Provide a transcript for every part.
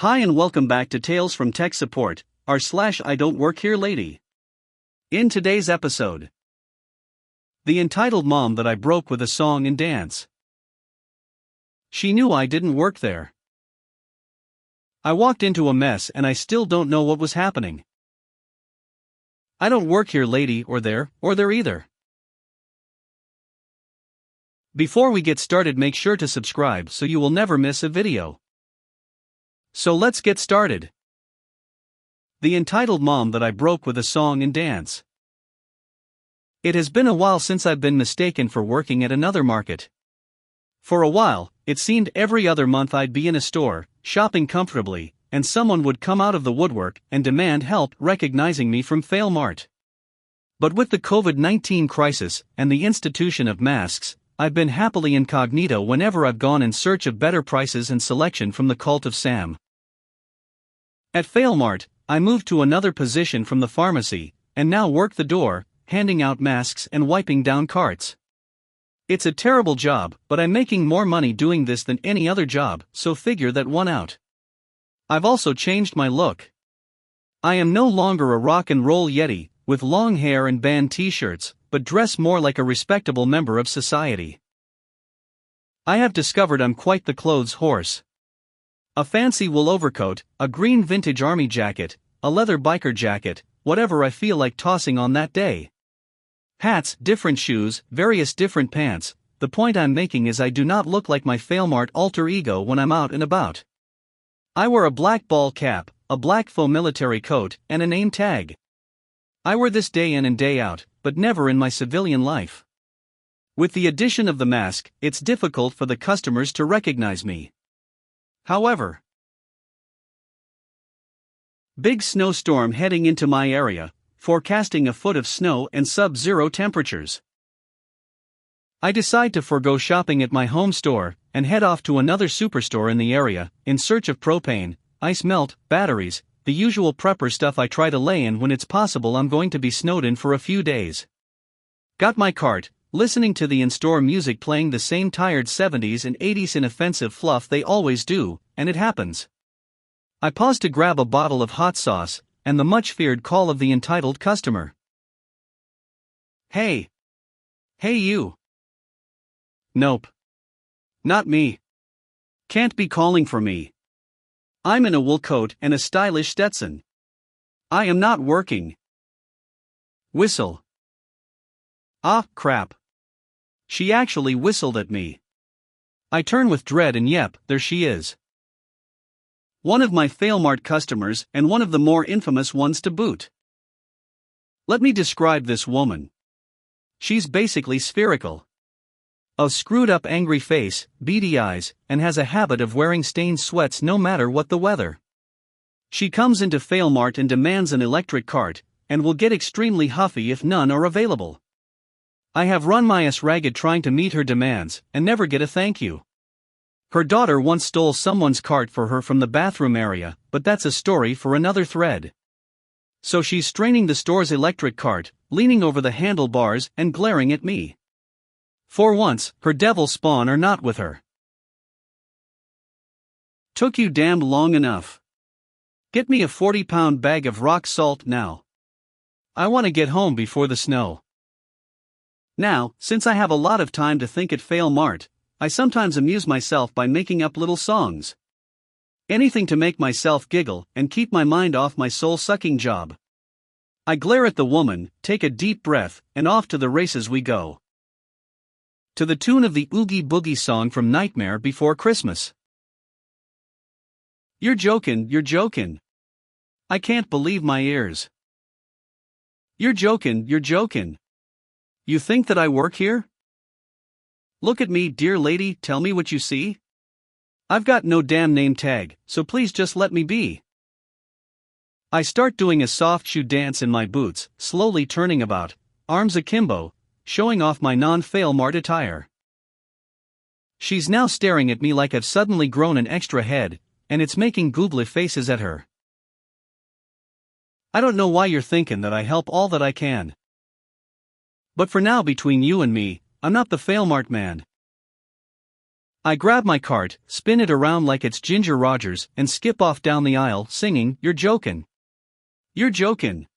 Hi and welcome back to Tales from Tech Support, / I don't work here lady. In today's episode, the entitled mom that I broke with a song and dance. She knew I didn't work there. I walked into a mess and I still don't know what was happening. I don't work here lady or there either. Before we get started, make sure to subscribe so you will never miss a video. So let's get started. The entitled mom that I broke with a song and dance. It has been a while since I've been mistaken for working at another market. For a while, it seemed every other month I'd be in a store, shopping comfortably, and someone would come out of the woodwork and demand help recognizing me from Failmart. But with the COVID-19 crisis and the institution of masks, I've been happily incognito whenever I've gone in search of better prices and selection from the cult of Sam. At Failmart, I moved to another position from the pharmacy, and now work the door, handing out masks and wiping down carts. It's a terrible job, but I'm making more money doing this than any other job, so figure that one out. I've also changed my look. I am no longer a rock and roll yeti, with long hair and band t-shirts, but dress more like a respectable member of society. I have discovered I'm quite the clothes horse. A fancy wool overcoat, a green vintage army jacket, a leather biker jacket, whatever I feel like tossing on that day. Hats, different shoes, various different pants. The point I'm making is I do not look like my Failmart alter ego when I'm out and about. I wear a black ball cap, a black faux military coat, and a name tag. I wear this day in and day out, but never in my civilian life. With the addition of the mask, it's difficult for the customers to recognize me. However, big snowstorm heading into my area, forecasting a foot of snow and sub-zero temperatures. I decide to forgo shopping at my home store and head off to another superstore in the area, in search of propane, ice melt, batteries, the usual prepper stuff I try to lay in when it's possible I'm going to be snowed in for a few days. Got my cart, listening to the in-store music playing the same tired 70s and 80s inoffensive fluff they always do, and it happens. I pause to grab a bottle of hot sauce, and the much-feared call of the entitled customer. Hey! Hey you! Nope. Not me. Can't be calling for me. I'm in a wool coat and a stylish Stetson. I am not working. Whistle. Ah, crap. She actually whistled at me. I turn with dread and yep, there she is. One of my Failmart customers and one of the more infamous ones to boot. Let me describe this woman. She's basically spherical. A screwed up angry face, beady eyes, and has a habit of wearing stained sweats no matter what the weather. She comes into Failmart and demands an electric cart, and will get extremely huffy if none are available. I have run my ass ragged trying to meet her demands, and never get a thank you. Her daughter once stole someone's cart for her from the bathroom area, but that's a story for another thread. So she's straining the store's electric cart, leaning over the handlebars and glaring at me. For once, her devil spawn are not with her. Took you damned long enough. Get me a 40-pound bag of rock salt now. I want to get home before the snow. Now, since I have a lot of time to think at Failmart, I sometimes amuse myself by making up little songs. Anything to make myself giggle and keep my mind off my soul-sucking job. I glare at the woman, take a deep breath, and off to the races we go. To the tune of the Oogie Boogie song from Nightmare Before Christmas. You're jokin'. I can't believe my ears. You're jokin'. You think that I work here? Look at me, dear lady, tell me what you see. I've got no damn name tag, so please just let me be. I start doing a soft shoe dance in my boots, slowly turning about, arms akimbo, showing off my non-Failmart attire. She's now staring at me like I've suddenly grown an extra head, and it's making googly faces at her. I don't know why you're thinking that I help all that I can. But for now, between you and me, I'm not the Failmart man. I grab my cart, spin it around like it's Ginger Rogers, and skip off down the aisle, singing, "You're jokin'. You're jokin'."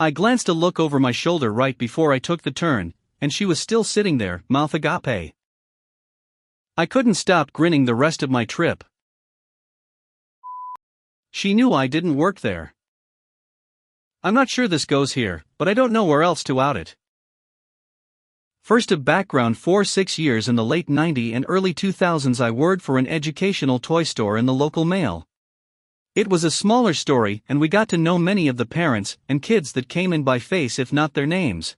I glanced a look over my shoulder right before I took the turn, and she was still sitting there, mouth agape. I couldn't stop grinning the rest of my trip. She knew I didn't work there. I'm not sure this goes here, but I don't know where else to out it. First of background, for 6 years in the late 90s and early 2000s I worked for an educational toy store in the local mail. It was a smaller story and we got to know many of the parents and kids that came in by face if not their names.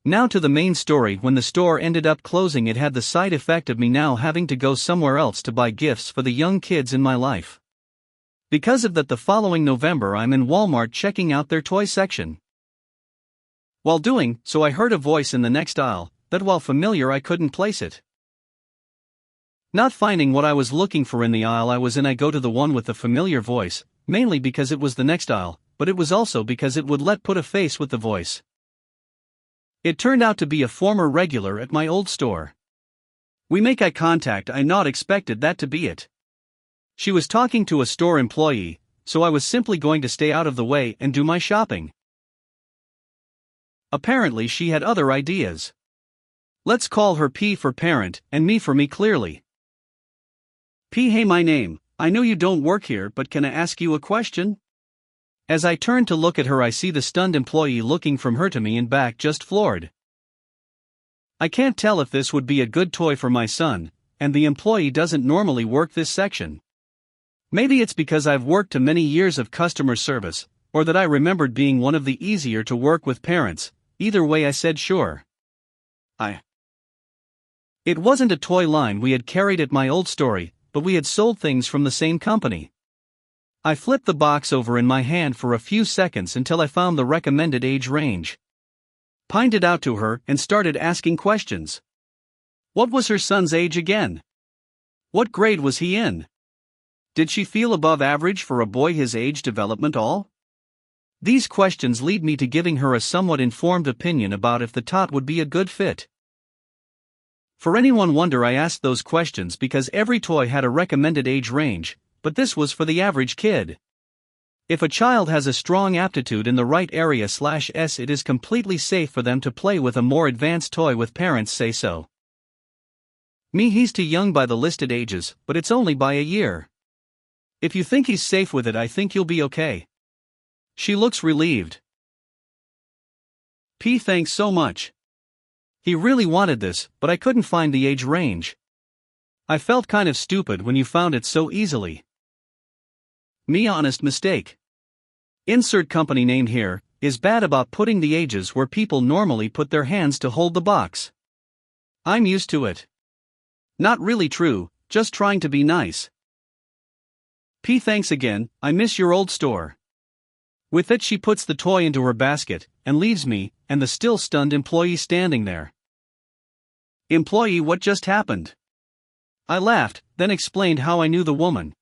Now to the main story. When the store ended up closing, it had the side effect of me now having to go somewhere else to buy gifts for the young kids in my life. Because of that, the following November I'm in Walmart checking out their toy section. While doing so, I heard a voice in the next aisle that, while familiar, I couldn't place it. Not finding what I was looking for in the aisle I was in, I go to the one with the familiar voice, mainly because it was the next aisle, but it was also because it would let put a face with the voice. It turned out to be a former regular at my old store. We make eye contact. I not expected that to be it. She was talking to a store employee, so I was simply going to stay out of the way and do my shopping. Apparently she had other ideas. Let's call her P for parent, and me for me clearly. P, hey, my name, I know you don't work here, but can I ask you a question? As I turn to look at her, I see the stunned employee looking from her to me and back, just floored. I can't tell if this would be a good toy for my son, and the employee doesn't normally work this section. Maybe it's because I've worked to many years of customer service, or that I remembered being one of the easier to work with parents. Either way, I said sure. It wasn't a toy line we had carried at my old store, but we had sold things from the same company. I flipped the box over in my hand for a few seconds until I found the recommended age range. Pined it out to her and started asking questions. What was her son's age again? What grade was he in? Did she feel above average for a boy his age development all? These questions lead me to giving her a somewhat informed opinion about if the tot would be a good fit. For anyone wonder, I asked those questions because every toy had a recommended age range, but this was for the average kid. If a child has a strong aptitude in the right area /s, it is completely safe for them to play with a more advanced toy with parents say so. Me, he's too young by the listed ages, but it's only by a year. If you think he's safe with it, I think you'll be okay. She looks relieved. P, thanks so much. He really wanted this, but I couldn't find the age range. I felt kind of stupid when you found it so easily. Me, honest mistake. Insert company name here, is bad about putting the ages where people normally put their hands to hold the box. I'm used to it. Not really true, just trying to be nice. P, thanks again, I miss your old store. With it, she puts the toy into her basket and leaves me and the still stunned employee standing there. Employee, what just happened? I laughed, then explained how I knew the woman.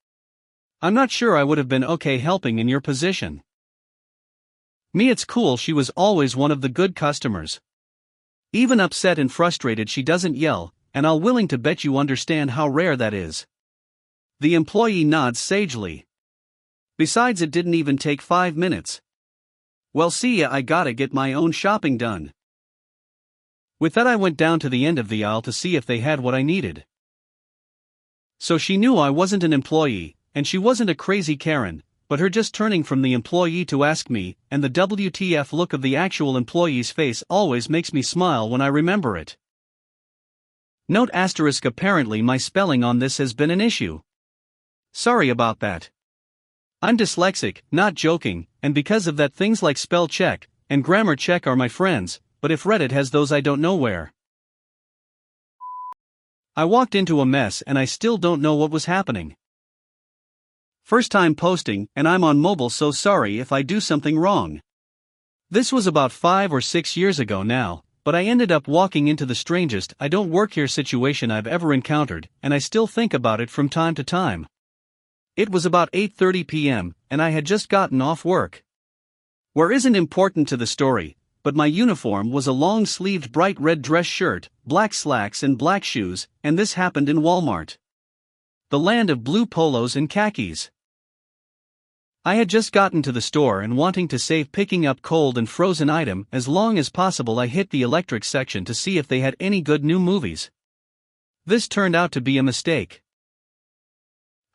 I'm not sure I would have been okay helping in your position. Me, it's cool, she was always one of the good customers. Even upset and frustrated, she doesn't yell, and I'll willing to bet you understand how rare that is. The employee nods sagely. Besides, it didn't even take 5 minutes. Well, see ya, I gotta get my own shopping done. With that, I went down to the end of the aisle to see if they had what I needed. So she knew I wasn't an employee, and she wasn't a crazy Karen, but her just turning from the employee to ask me, and the WTF look of the actual employee's face always makes me smile when I remember it. Note asterisk, apparently my spelling on this has been an issue. Sorry about that. I'm dyslexic, not joking, and because of that things like spell check and grammar check are my friends, but if Reddit has those, I don't know where. I walked into a mess and I still don't know what was happening. First time posting, and I'm on mobile, so sorry if I do something wrong. This was about 5 or 6 years ago now, but I ended up walking into the strangest I don't work here situation I've ever encountered, and I still think about it from time to time. It was about 8:30 p.m., and I had just gotten off work. Where isn't important to the story, but my uniform was a long-sleeved bright red dress shirt, black slacks and black shoes, and this happened in Walmart. The land of blue polos and khakis. I had just gotten to the store and wanting to save picking up cold and frozen item as long as possible I hit the electric section to see if they had any good new movies. This turned out to be a mistake.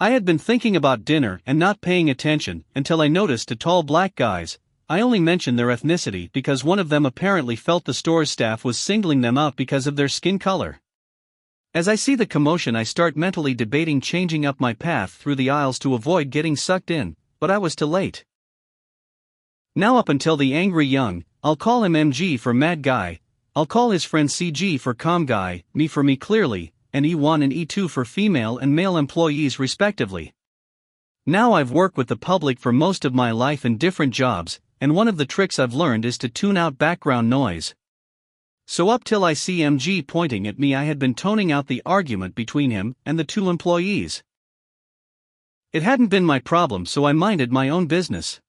I had been thinking about dinner and not paying attention until I noticed two tall black guys. I only mentioned their ethnicity because one of them apparently felt the store's staff was singling them out because of their skin color. As I see the commotion I start mentally debating changing up my path through the aisles to avoid getting sucked in, but I was too late. Now up until the angry young, I'll call him MG for mad guy, I'll call his friend CG for calm guy, me for me clearly, and E1 and E2 for female and male employees respectively. Now I've worked with the public for most of my life in different jobs, and one of the tricks I've learned is to tune out background noise. So up till I see MG pointing at me I had been toning out the argument between him and the two employees. It hadn't been my problem so I minded my own business.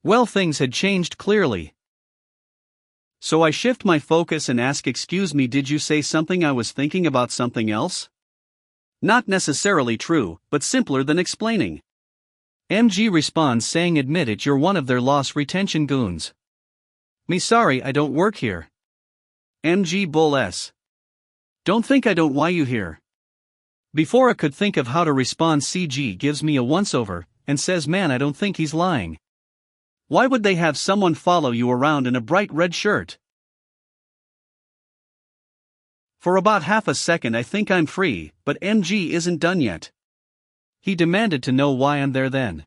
Well, things had changed clearly. So I shift my focus and ask, excuse me, did you say something? I was thinking about something else? Not necessarily true, but simpler than explaining. MG responds saying, admit it, you're one of their loss retention goons. Me, sorry, I don't work here. MG bull s. Don't think I don't, why you here? Before I could think of how to respond, CG gives me a once-over and says, man, I don't think he's lying. Why would they have someone follow you around in a bright red shirt? For about half a second I think I'm free, but MG isn't done yet. He demanded to know why I'm there then.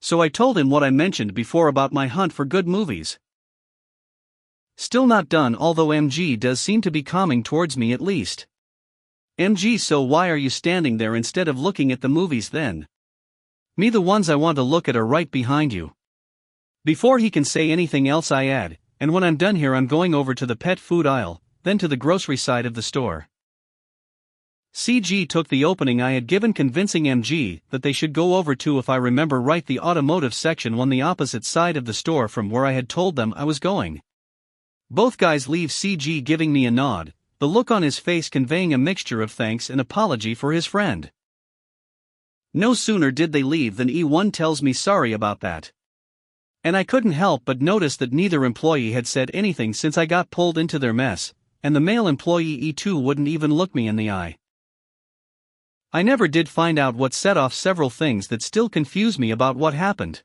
So I told him what I mentioned before about my hunt for good movies. Still not done, although MG does seem to be calming towards me at least. MG, so why are you standing there instead of looking at the movies then? Me, the ones I want to look at are right behind you. Before he can say anything else I add, and when I'm done here I'm going over to the pet food aisle, then to the grocery side of the store. CG took the opening I had given, convincing MG that they should go over to, if I remember right, the automotive section on the opposite side of the store from where I had told them I was going. Both guys leave, CG giving me a nod, the look on his face conveying a mixture of thanks and apology for his friend. No sooner did they leave than E1 tells me sorry about that. And I couldn't help but notice that neither employee had said anything since I got pulled into their mess, and the male employee E2 wouldn't even look me in the eye. I never did find out what set off several things that still confuse me about what happened.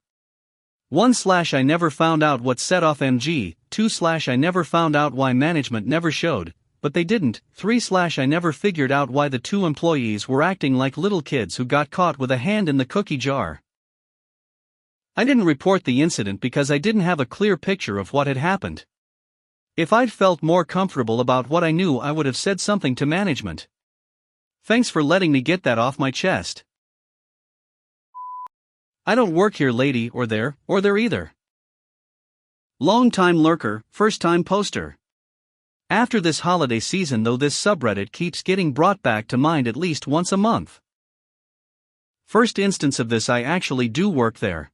1. I never found out what set off MG. 2. I never found out why management never showed, but they didn't. 3. I never figured out why the two employees were acting like little kids who got caught with a hand in the cookie jar. I didn't report the incident because I didn't have a clear picture of what had happened. If I'd felt more comfortable about what I knew, I would have said something to management. Thanks for letting me get that off my chest. I don't work here, lady, or there either. Long-time lurker, first-time poster. After this holiday season though, this subreddit keeps getting brought back to mind at least once a month. First instance of this, I actually do work there.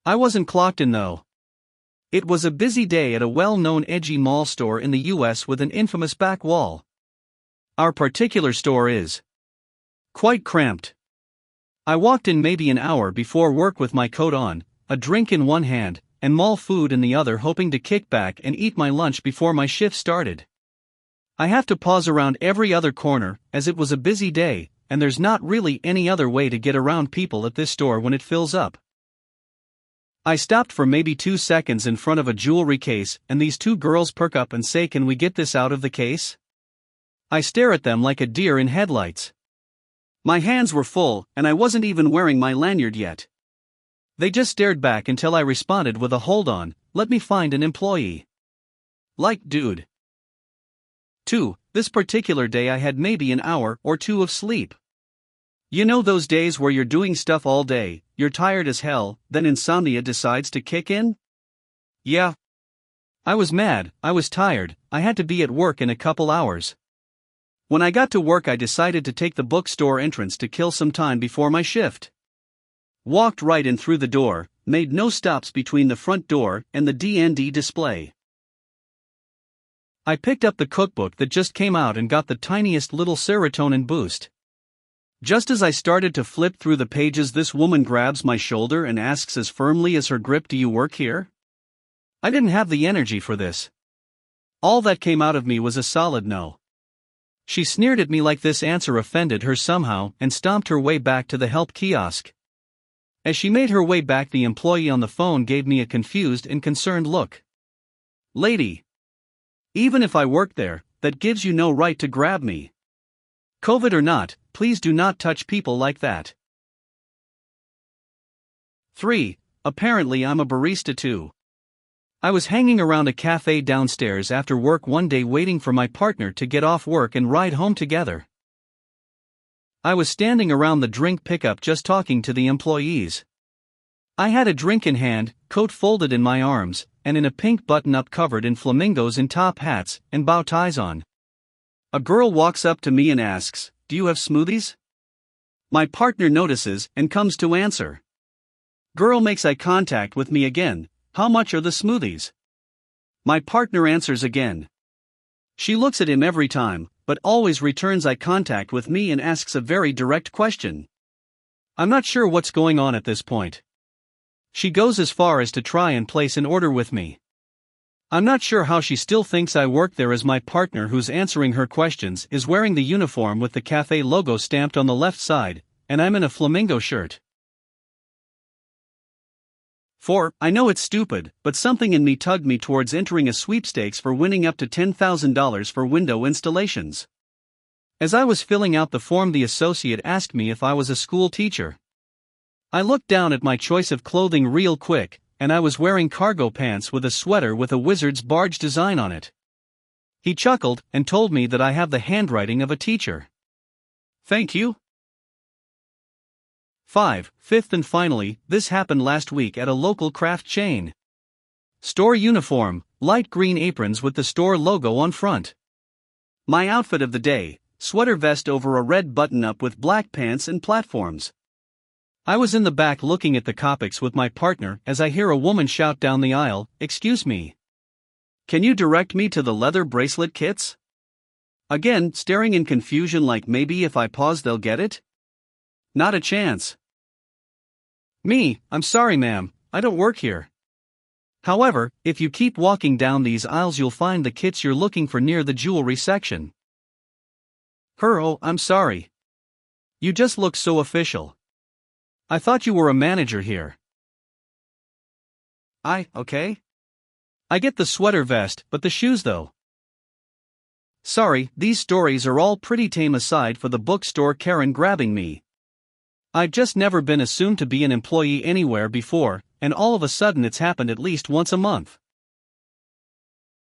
I wasn't clocked in though. It was a busy day at a well-known edgy mall store in the US with an infamous back wall. Our particular store is quite cramped. I walked in maybe an hour before work with my coat on, a drink in one hand, and mall food in the other, hoping to kick back and eat my lunch before my shift started. I have to pause around every other corner, as it was a busy day, and there's not really any other way to get around people at this store when it fills up. I stopped for maybe 2 seconds in front of a jewelry case, and these two girls perk up and say, "Can we get this out of the case?" I stare at them like a deer in headlights. My hands were full, and I wasn't even wearing my lanyard yet. They just stared back until I responded with a "Hold on, let me find an employee." Like, dude. 2. This particular day I had maybe an hour or two of sleep. You know those days where you're doing stuff all day, you're tired as hell, then insomnia decides to kick in? Yeah. I was mad, I was tired, I had to be at work in a couple hours. When I got to work I decided to take the bookstore entrance to kill some time before my shift. Walked right in through the door, made no stops between the front door and the D&D display. I picked up the cookbook that just came out and got the tiniest little serotonin boost. Just as I started to flip through the pages, this woman grabs my shoulder and asks as firmly as her grip, "Do you work here?" I didn't have the energy for this. All that came out of me was a solid no. She sneered at me like this answer offended her somehow and stomped her way back to the help kiosk. As she made her way back, the employee on the phone gave me a confused and concerned look. "Lady, even if I work there, that gives you no right to grab me. COVID or not, please do not touch people like that." 3. Apparently I'm a barista too. I was hanging around a cafe downstairs after work one day waiting for my partner to get off work and ride home together. I was standing around the drink pickup just talking to the employees. I had a drink in hand, coat folded in my arms, and in a pink button-up covered in flamingos and top hats and bow ties on. A girl walks up to me and asks, "Do you have smoothies?" My partner notices and comes to answer. Girl makes eye contact with me again. "How much are the smoothies?" My partner answers again. She looks at him every time, but always returns eye contact with me and asks a very direct question. I'm not sure what's going on at this point. She goes as far as to try and place an order with me. I'm not sure how she still thinks I work there, as my partner who's answering her questions is wearing the uniform with the cafe logo stamped on the left side, and I'm in a flamingo shirt. 4. I know it's stupid, but something in me tugged me towards entering a sweepstakes for winning up to $10,000 for window installations. As I was filling out the form, the associate asked me if I was a school teacher. I looked down at my choice of clothing real quick, and I was wearing cargo pants with a sweater with a wizard's barge design on it. He chuckled and told me that I have the handwriting of a teacher. Thank you. 5. Fifth and finally, this happened last week at a local craft chain. Store uniform, light green aprons with the store logo on front. My outfit of the day, sweater vest over a red button-up with black pants and platforms. I was in the back looking at the Copics with my partner as I hear a woman shout down the aisle, "Excuse me. Can you direct me to the leather bracelet kits?" Again, staring in confusion like maybe if I pause they'll get it? Not a chance. Me, "I'm sorry ma'am, I don't work here. However, if you keep walking down these aisles you'll find the kits you're looking for near the jewelry section." Her, "Oh, I'm sorry. You just look so official. I thought you were a manager here." Okay. I get the sweater vest, but the shoes though. Sorry, these stories are all pretty tame aside for the bookstore Karen grabbing me. I've just never been assumed to be an employee anywhere before, and all of a sudden it's happened at least once a month.